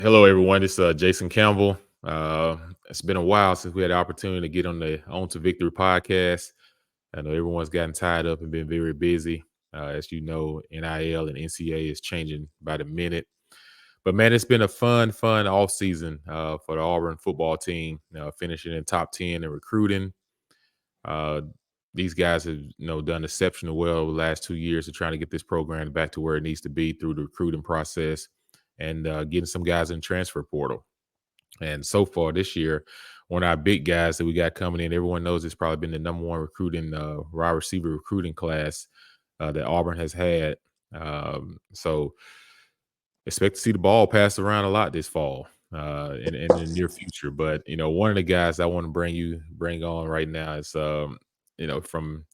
Hello, everyone. It's Jason Campbell. It's been a while since we had the opportunity to get on the On to Victory podcast. I know everyone's gotten tied up and been very busy. As you know, NIL and NCAA is changing by the minute. But man, it's been a fun off season for the Auburn football team. Finishing in top 10 in recruiting. Uh, these guys have done exceptionally well over the last 2 years of trying to get this program back to where it needs to be through the recruiting process and getting some guys in the transfer portal. And so far this year, one of our big guys that we got coming in, everyone knows it's probably been the number one recruiting wide receiver recruiting class that Auburn has had. So expect to see the ball passed around a lot this fall in the near future. But one of the guys I want to bring on right now is from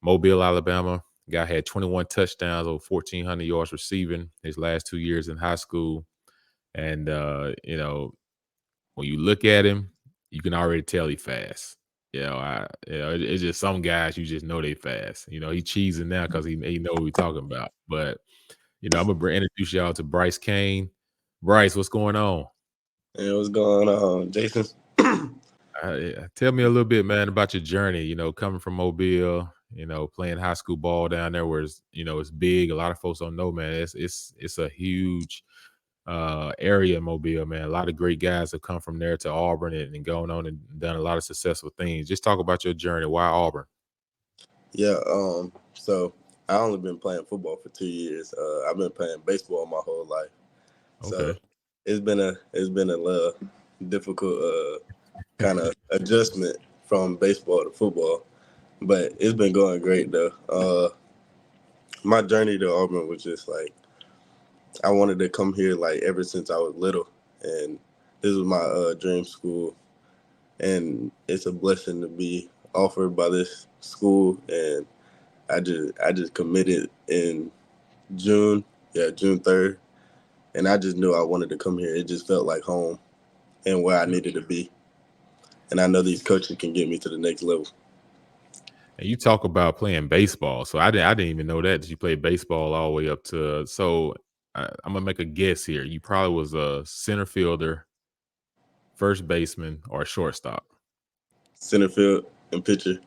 Mobile, Alabama. Guy had 21 touchdowns, over 1,400 yards receiving his last 2 years in high school. And when you look at him, you can already tell he fast. It's just some guys you just know they fast. He cheesing now because he know what we're talking about. But I'm gonna introduce y'all to Bryce Cain. Bryce, what's going on? Hey, what's going on, Jason? Tell me a little bit, man, about your journey. Coming from Mobile, playing high school ball down there, where it's big. A lot of folks don't know, man. It's a huge area in Mobile, man. A lot of great guys have come from there to Auburn and gone on and done a lot of successful things. Just talk about your journey. Why Auburn? Yeah, so I only been playing football for 2 years. I've been playing baseball my whole life. So Okay. it's been a little difficult kind of adjustment from baseball to football. But it's been going great though. My journey to Auburn was just like I wanted to come here like ever since I was little, and this was my dream school, and it's a blessing to be offered by this school. And I just committed in June, June 3rd, and I just knew I wanted to come here. It just felt like home and where I needed to be, and I know these coaches can get me to the next level. And you talk about playing baseball. So I didn't even know that you played baseball all the way up to. So I'm gonna make a guess here. You probably was a center fielder, first baseman, or a shortstop. Center field and pitcher.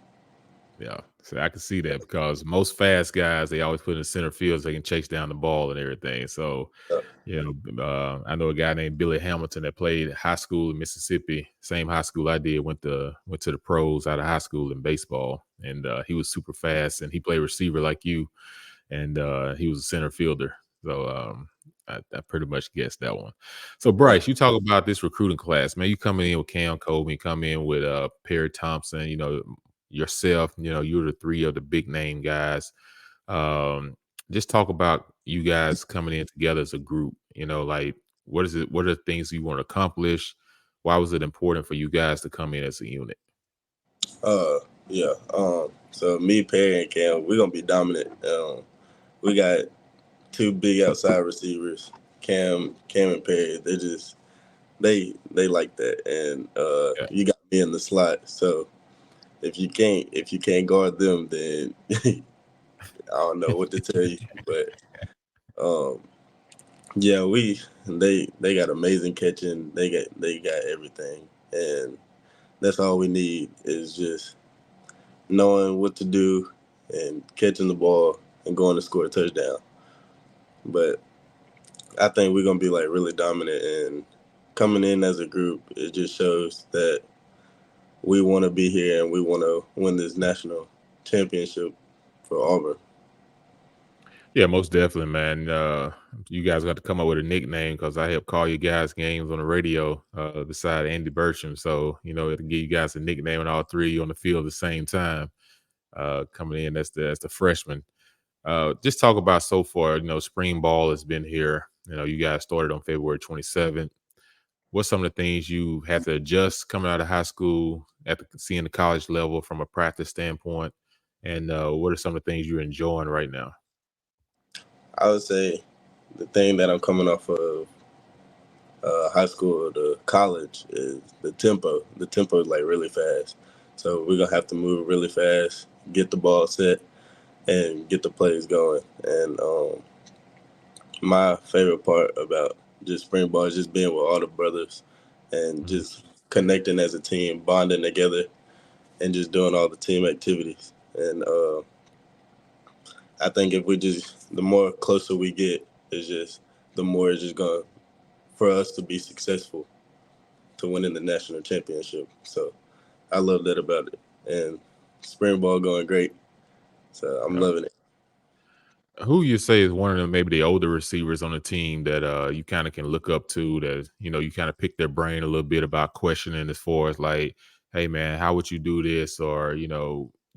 Yeah, so I can see that because most fast guys they always put in center field so they can chase down the ball and everything. So, Uh, I know a guy named Billy Hamilton that played high school in Mississippi, same high school I did. Went to the pros out of high school in baseball, and he was super fast and he played receiver like you, and he was a center fielder. So I pretty much guessed that one. So uh, Bryce, you talk about this recruiting class, man. You coming in with Cam Colby, come in with Perry Thompson. Yourself. You're the three of the big name guys. Um, just talk about you guys coming in together as a group. Like what is it? What are the things you want to accomplish? Why was it important for you guys to come in as a unit? uh, yeah. So me, Perry, and Cam, we're gonna be dominant. We got two big outside receivers, Cam and Perry. They like that, and Yeah. you got me in the slot. So if you can't guard them, then I don't know what to tell you. But um, yeah, they got amazing catching. They got everything, and that's all we need is just knowing what to do and catching the ball and going to score a touchdown. But I think we're gonna be like really dominant, and coming in as a group, it just shows that we want to be here and we want to win this national championship for Auburn. Yeah, most definitely, man. You guys got to come up with a nickname because I help call you guys games on the radio beside Andy Burcham. So, it'll give you guys a nickname and all three of you on the field at the same time. Coming in, that's the freshman. Just talk about so far, spring ball has been here. You guys started on February 27th. What's some of the things you had to adjust coming out of high school at seeing the college level from a practice standpoint? And what are some of the things you're enjoying right now? I would say the thing that I'm coming off of high school to college is the tempo. The tempo is like really fast, so we're gonna have to move really fast, get the ball set, and get the plays going. And my favorite part about just spring ball, just being with all the brothers and Mhm. just connecting as a team, bonding together, and just doing all the team activities. And I think if we just the more closer we get, it's just the more it's just going for us to be successful to winning the national championship. So I love that about it. And spring ball going great. So I'm Yeah. loving it. Who you say is one of them, maybe the older receivers on the team that you kind of can look up to, that you kind of pick their brain a little bit about questioning, as far as like, hey man, how would you do this? Or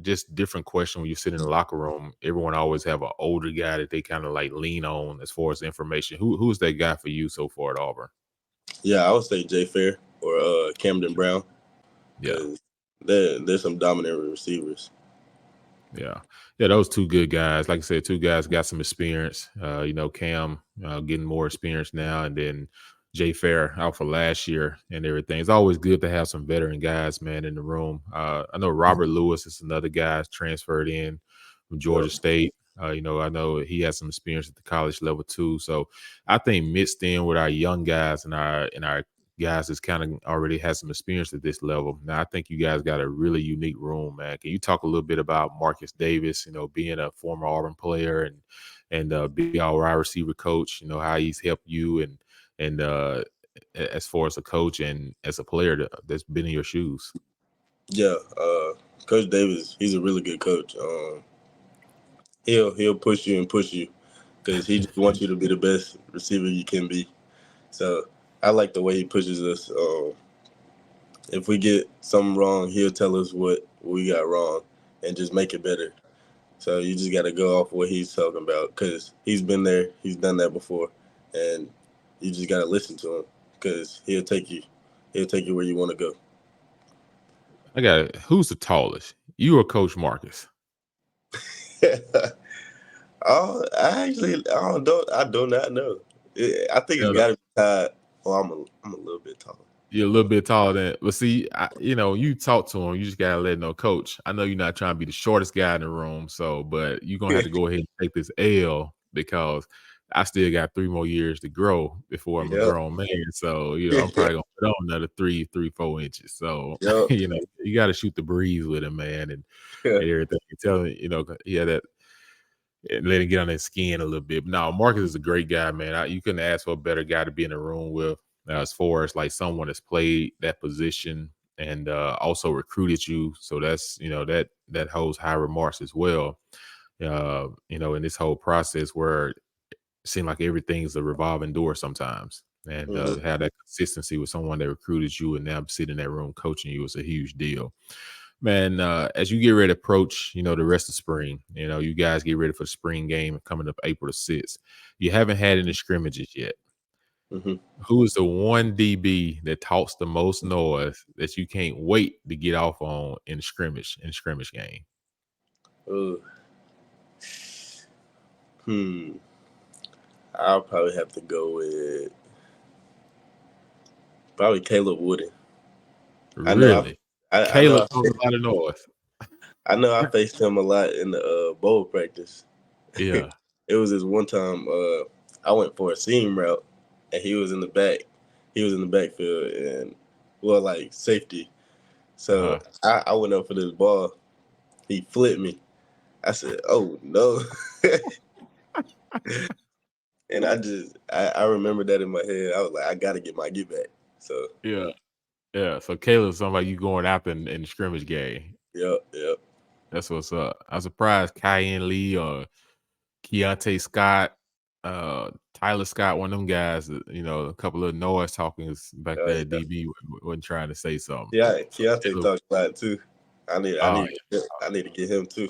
just different question when you sit in the locker room. Everyone always have an older guy that they kind of like lean on as far as information. Who's that guy for you so far at Auburn? Yeah, I would say Jay Fair or Camden Brown Yeah. because they're some dominant receivers. Yeah. Yeah, those two good guys. Like I said, two guys got some experience. Cam getting more experience now, and then Jay Fair out for last year and everything. It's always good to have some veteran guys, man, in the room. I know Robert Lewis is another guy transferred in from Yep. Georgia State. I know he has some experience at the college level too. So I think mixed in with our young guys and our guys that's kind of already has some experience at this level. Now, I think you guys got a really unique room, man. Can you talk a little bit about Marcus Davis? Being a former Auburn player and be our wide receiver coach. How he's helped you and as far as a coach and as a player that's been in your shoes. Yeah, Coach Davis, he's a really good coach. He'll push you and push you because he just wants you to be the best receiver you can be. So I like the way he pushes us. If we get something wrong, he'll tell us what we got wrong and just make it better. So you just got to go off what he's talking about because he's been there, he's done that before, and you just got to listen to him because he'll take you where you want to go. I got it. Who's the tallest? You or Coach Marcus? Oh, I do not know. I think it's Yeah, got to be tied. Oh, I'm a little bit taller. you're a little bit taller than, but see, you talk to him, you just gotta let him know, Coach, I know you're not trying to be the shortest guy in the room, but you're gonna have to go ahead and take this L because I still got 3 more years to grow before I'm a Yep. grown man. So, I'm probably gonna put on another 3, 4 inches. So, Yep. you gotta shoot the breeze with him, man, and everything. You tell him, yeah, that and let him get on their skin a little bit. But no, Marcus is a great guy, man. You couldn't ask for a better guy to be in the room with, as far as like someone that's played that position and also recruited you. So that's that holds high remarks as well. In this whole process where it seemed like everything's a revolving door sometimes. And Mhm. to have that consistency with someone that recruited you and now sitting in that room coaching you is a huge deal. Man, as you get ready to approach, the rest of spring, you guys get ready for the spring game coming up April the 6th. You haven't had any scrimmages yet. Mhm. Who is the one DB that talks the most noise that you can't wait to get off on in the scrimmage game? Ooh. Hmm. I'll probably have to go with probably Caleb Wooden. I know Really? I know Caleb talks a lot of noise. I know I faced him a lot in the bowl practice. Yeah. It was this one time I went for a seam route and he was in the back. He was in the backfield and well like safety. So Uh-huh. I went up for this ball. He flipped me. I said, "Oh no!" And I remember that in my head. I was like, "I got to get my get back." So Yeah. Yeah. So Caleb's somebody you going after in the scrimmage game. yep, yep. That's what's up. I'm surprised Kyan Lee or Keontae Scott, Tyler Scott, one of them guys, a couple of noise talkings back there at Yeah. DB wasn't trying to say something. Yeah, So Keontae Caleb, talks a lot too. oh I need to get him too.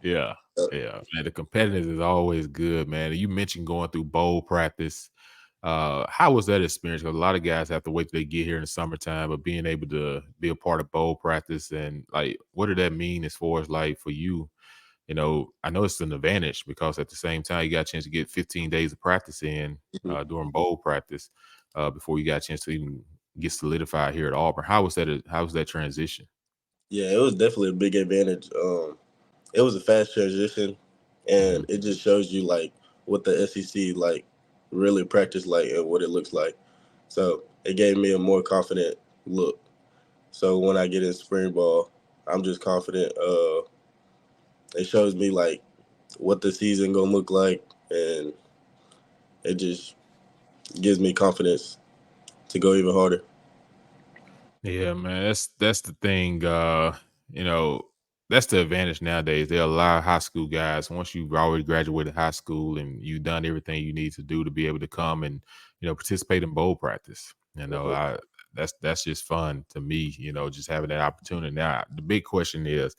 yeah, yeah, man. The competitiveness is always good, man. And you mentioned going through bowl practice. How was that experience? Because a lot of guys have to wait till they get here in the summertime, but being able to be a part of bowl practice and like, what did that mean as far as like for you? I know it's an advantage because at the same time, you got a chance to get 15 days of practice in Mhm. during bowl practice before you got a chance to even get solidified here at Auburn. How was that transition? Yeah, it was definitely a big advantage. It was a fast transition, and Mhm. it just shows you like what the SEC like. really practice like and what it looks like. So it gave me a more confident look. So when I get in spring ball, I'm just confident. It shows me like what the season gonna look like, and it just gives me confidence to go even harder. Yeah, man, that's the thing. You know, that's the advantage nowadays. There are a lot of high school guys. Once you've already graduated high school and you've done everything you need to do to be able to come and participate in bowl practice. Hmm. That's just fun to me. Just having that opportunity. Now, the big question is,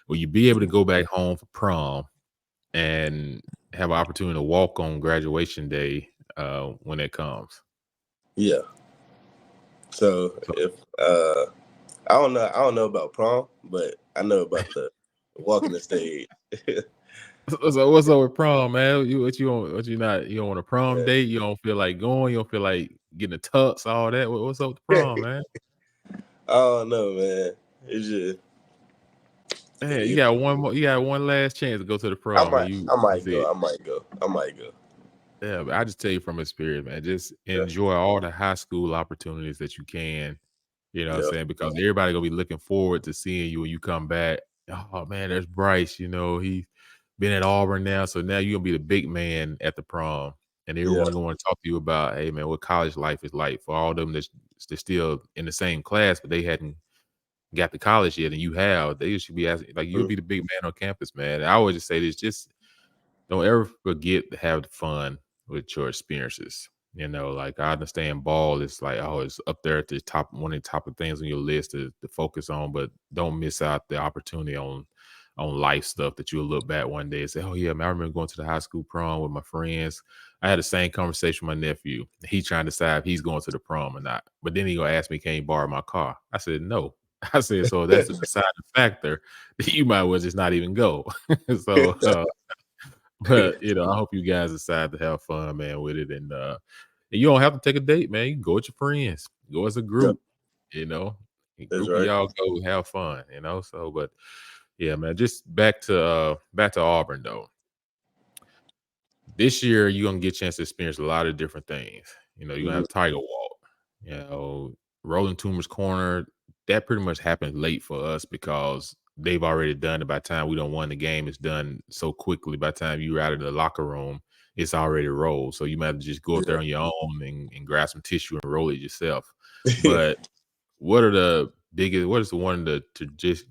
will you be able to go back home for prom and have an opportunity to walk on graduation day when it comes? Yeah. So So, if I don't know about prom, but I know about the walking the stage. so what's up with prom, man? You don't want a prom Yeah. date? You don't feel like going? You don't feel like getting a tux, all that? What's up with the prom, man? I don't know, man. It's just Hey, it, you got one last chance to go to the I prom, and might you I that's might go. it. I might go. I might go. Yeah, but I just tell you from experience, man. Just Yeah. enjoy all the high school opportunities that you can. You know what I'm Yeah. saying? Because everybody gonna be looking forward to seeing you when you come back. Oh man, there's Bryce. He been at Auburn now, so now you're gonna be the big man at the prom, and Yeah. everyone gonna talk to you about, hey man, what college life is like for all them that's still in the same class, but they hadn't got to college yet, and you have. They should be asking, like, you'll Mm. be the big man on campus, man. And I always just say this: just don't ever forget to have the fun with your experiences. Like, I understand ball is like, oh, it's up there at the top, one of the top of things on your list to focus on, but don't miss out the opportunity on life stuff that you'll look back one day and say, oh yeah, man, I remember going to the high school prom with my friends. I had the same conversation with my nephew. He trying to decide if he's going to the prom or not. But then he gonna ask me, can you borrow my car? I said no. I said, so that's the deciding factor. You might as well just not even go. So but I hope you guys decide to have fun, man, with it. And you don't have to take a date, man. You can go with your friends, go as a Yeah. group, you know. A That's group of right. y'all go have fun. So but yeah, man, just back to Auburn though. This year you're gonna get a chance to experience a lot of different things. You're gonna Hmm. have Tiger Walk, you know, Rolling Tumors Corner. That pretty much happened late for us because they've already done it. By the time we don't won the game, it's done so quickly. By the time you're out of the locker room, it's already rolled. So you might have to just go up Yeah. there on your own and grab some tissue and roll it yourself. But what is one of the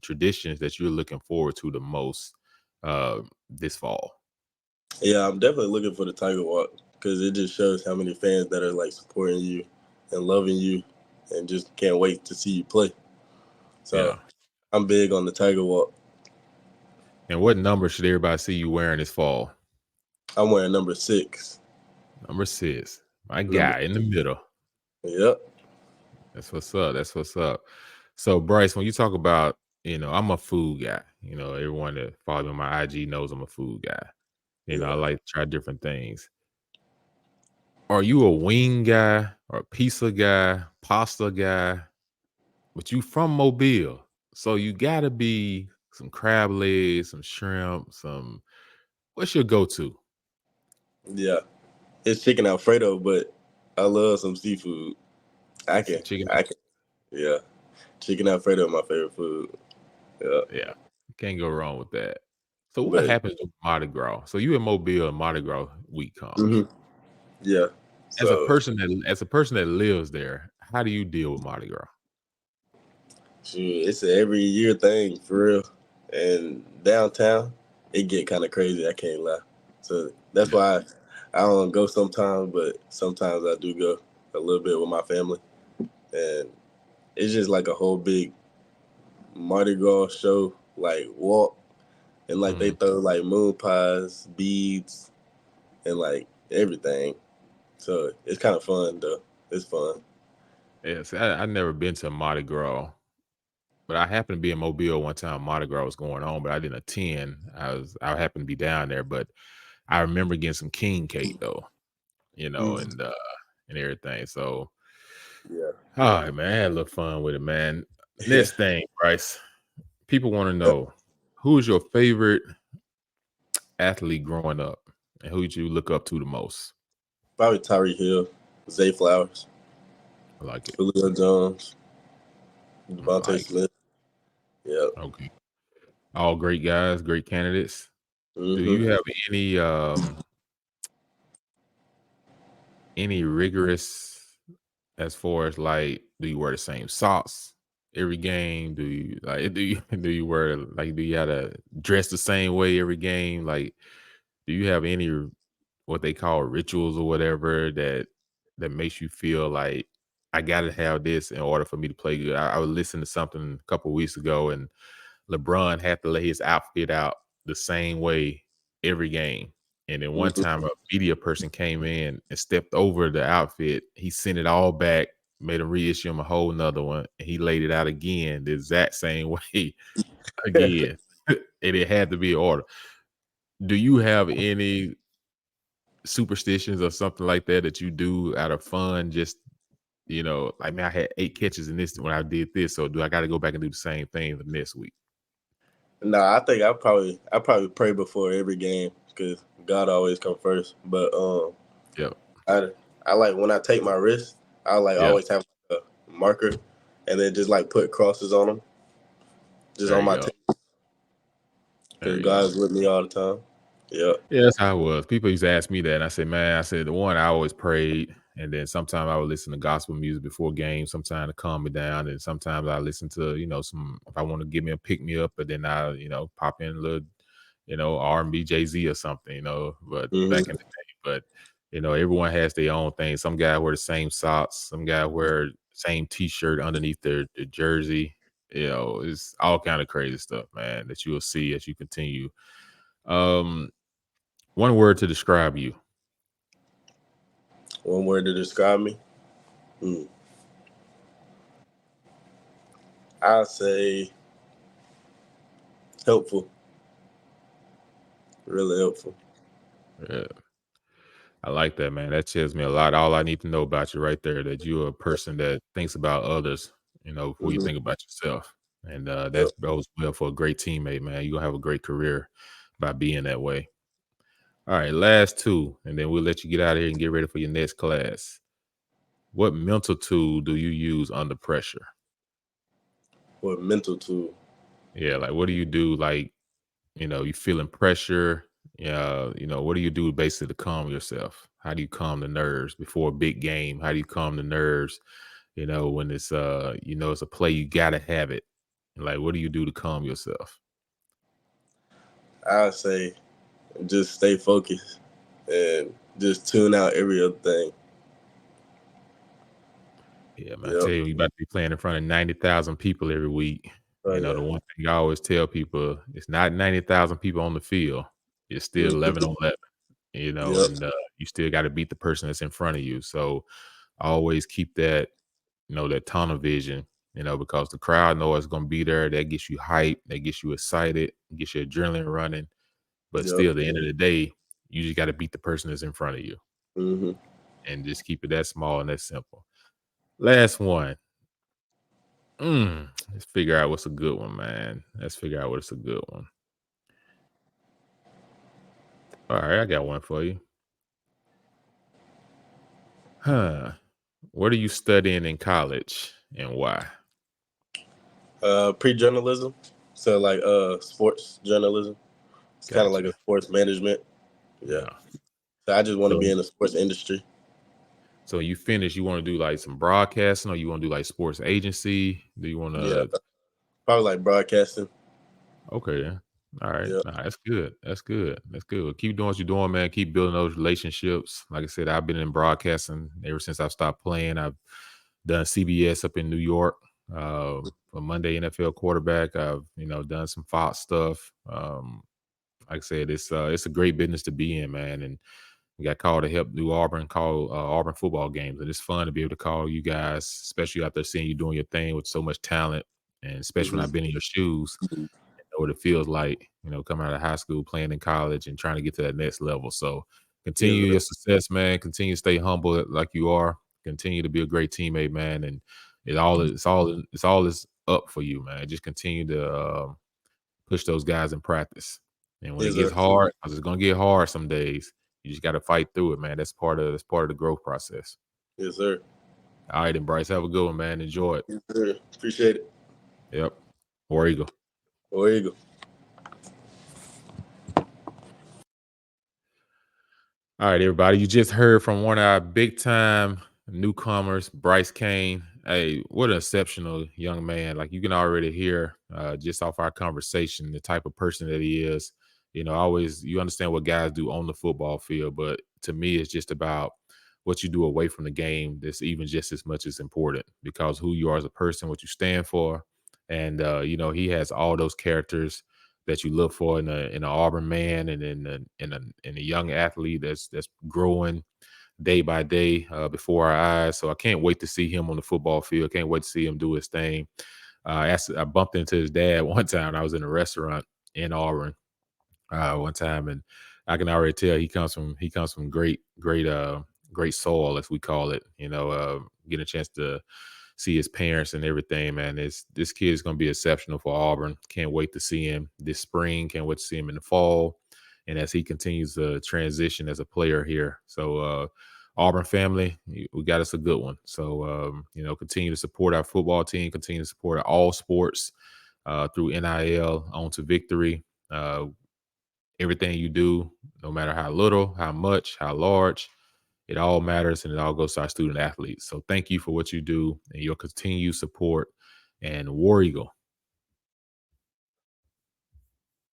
traditions that you're looking forward to the most this fall? Yeah, I'm definitely looking for the Tiger Walk because it just shows how many fans that are like supporting you and loving you, and just can't wait to see you play. So Yeah. I'm big on the Tiger Walk. And what number should everybody see you wearing this fall? I'm wearing number 6. Number 6. My Number. guy in the middle. Yep. That's what's up. That's what's up. So, Bryce, when you talk about, I'm a food guy. Everyone that follows me on my IG knows I'm a food guy. I Yeah. like to try different things. Are you a wing guy or a pizza guy, pasta guy? But you from Mobile. So you gotta be some crab legs, some shrimp, what's your go-to? Yeah. It's chicken Alfredo, but I love some seafood. I Some can. chicken. I can. Yeah. Chicken Alfredo is my favorite food. Yeah. Yeah, can't go wrong with that. So what But happens with Mardi Gras? So you in Mobile and Mardi Gras week comes. mhm, yeah. So As a person that lives there, how do you deal with Mardi Gras? shoot, it's an every year thing for real. And downtown, it get kind of crazy. I can't lie. So that's Yeah. why I don't go sometimes, but sometimes I do go a little bit with my family. And it's just like a whole big Mardi Gras show, like walk, and like they Mhm. throw like moon pies, beads, and like everything. So it's kind of fun though. It's fun. Yeah, see, I never been to Mardi Gras, but I happened to be in Mobile one time. Mardi Gras was going on, but I didn't attend. I happened to be down there, but I remember getting some king cake though, Mm, and everything. So, yeah. all right, man, I had a little fun with it, man. Yeah. Next thing, Bryce, people want to know who is your favorite athlete growing up, and who did you look up to the most? Probably Tyree Hill, Zay Flowers, I like it. Julio Jones, I Devontae like it. Smith. Yep. Okay. All great guys, great candidates. Do Mm-hmm. you have any rigorous as far as like, do you wear the same socks every game? Do you wear like do you have to dress the same way every game? Like, do you have any what they call rituals or whatever that makes you feel like I gotta have this in order for me to play good? I was listening to something a couple weeks ago, and LeBron had to lay his outfit out the same way every game. And then one Mm-hmm. time a media person came in and stepped over the outfit. He sent it all back, made him reissue him a whole nother one, and he laid it out again the exact same way again. And it had to be in order. Do you have any superstitions or something like that that you do out of fun? Just like man, I had 8 catches in this when I did this, so do I got to go back and do the same thing the next week? Nah, I think I probably pray before every game because God always come first. But Yep. I I like when I take my wrist, I like Yeah. always have a marker, and then just like put crosses on them, just There on you my go. tape, There because you go. God's with me all the time. Yep. Yeah, that's how it was. People used to ask me that, and I said, "Man, I said the one I always prayed, and then sometimes I would listen to gospel music before games, sometimes to calm me down, and sometimes I listen to some if I want to give me a pick me up, but then I pop in a little R&B Jay-Z or something, But back in Mm-hmm. the day, but everyone has their own thing. Some guy wear the same socks, some guy wear the same T-shirt underneath their jersey. It's all kind of crazy stuff, man, that you will see as you continue. Um, One word to describe you. One word to describe me. Mm. I say helpful, really helpful. Yeah, I like that, man. That tells me a lot. All I need to know about you right there, that you're a person that thinks about others, before you Mm-hmm. think about yourself. And Yep. that bodes well for a great teammate, man. You're gonna have a great career by being that way. All right, last two, and then we'll let you get out of here and get ready for your next class. What mental tool do you use under pressure? Or mental tool. Yeah, like what do you do? Like, you feeling pressure. Yeah, what do you do basically to calm yourself? How do you calm the nerves before a big game? How do you calm the nerves, when it's it's a play, you gotta have it. Like, what do you do to calm yourself? I say just stay focused and just tune out every other thing. Yeah, man. I tell Yep. you, you about to be playing in front of 90,000 people every week. Oh The yeah. one thing I always tell people, it's not 90,000 people on the field. It's still 11 Mm-hmm. on 11, Yep. and you still got to beat the person that's in front of you. So always keep that that tunnel vision, because the crowd know it's gonna be there. That gets you hyped, that gets you excited, gets your adrenaline running. But Yep. still, at the end of the day, you just got to beat the person that's in front of you, Mm-hmm. and just keep it that small and that simple. Last one. Let's figure out what's a good one, man. Let's figure out what's a good one. All right, I got one for you. Huh? What are you studying in college and why? Pre-journalism, so like sports journalism. It's kind of like a Gotcha. sports management. Yeah. Yeah. So I just want to So be in the sports industry. So you finish, you want to do like some broadcasting or you want to do like sports agency? Do you want Yeah, to probably like broadcasting. okay then. All right. Yeah. Nah, that's good. That's good. That's good. Well, keep doing what you're doing, man. Keep building those relationships. Like I said, I've been in broadcasting ever since I stopped playing. I've done CBS up in New York, for Monday NFL quarterback. I've, done some Fox stuff. Like I said, it's a great business to be in, man. And we got called to help do call Auburn football games. And it's fun to be able to call you guys, especially out there seeing you doing your thing with so much talent. And especially when Hmm. I've been in your shoes, know what it feels like, coming out of high school, playing in college, and trying to get to that next level. So Yes, continue sir. your success, man. Continue to stay humble like you are. Continue to be a great teammate, man. And it's all is up for you, man. Just continue to push those guys in practice. And when it Yes, gets sir. hard, 'cause it's gonna get hard some days, You just got to fight through it, man. That's part of the growth process. Yes, sir. All right, then, Bryce, have a good one, man. Enjoy it. Yes, sir. Appreciate it. Yep. War Eagle. War Eagle. All right, everybody. You just heard from one of our big time newcomers, Bryce Cain. Hey, what an exceptional young man. Like you can already hear just off our conversation, the type of person that he is. You know, always you understand what guys do on the football field, but to me, it's just about what you do away from the game that's even just as much as important because who you are as a person, what you stand for. And you know, he has all those characters that you look for in an Auburn man and in a young athlete that's growing day by day before our eyes. So I can't wait to see him on the football field. Can't wait to see him do his thing. I bumped into his dad one time. I was in a restaurant in Auburn one time, and I can already tell he comes from great soil, as we call it. You know, getting a chance to see his parents and everything, man. This kid is going to be exceptional for Auburn. Can't wait to see him this spring. Can't wait to see him in the fall, and as he continues to transition as a player here. So, Auburn family, we got us a good one. So, you know, continue to support our football team. Continue to support all sports through NIL on to victory. Everything you do, no matter how little, how much, how large, it all matters and it all goes to our student athletes. So thank you for what you do and your continued support. And War Eagle.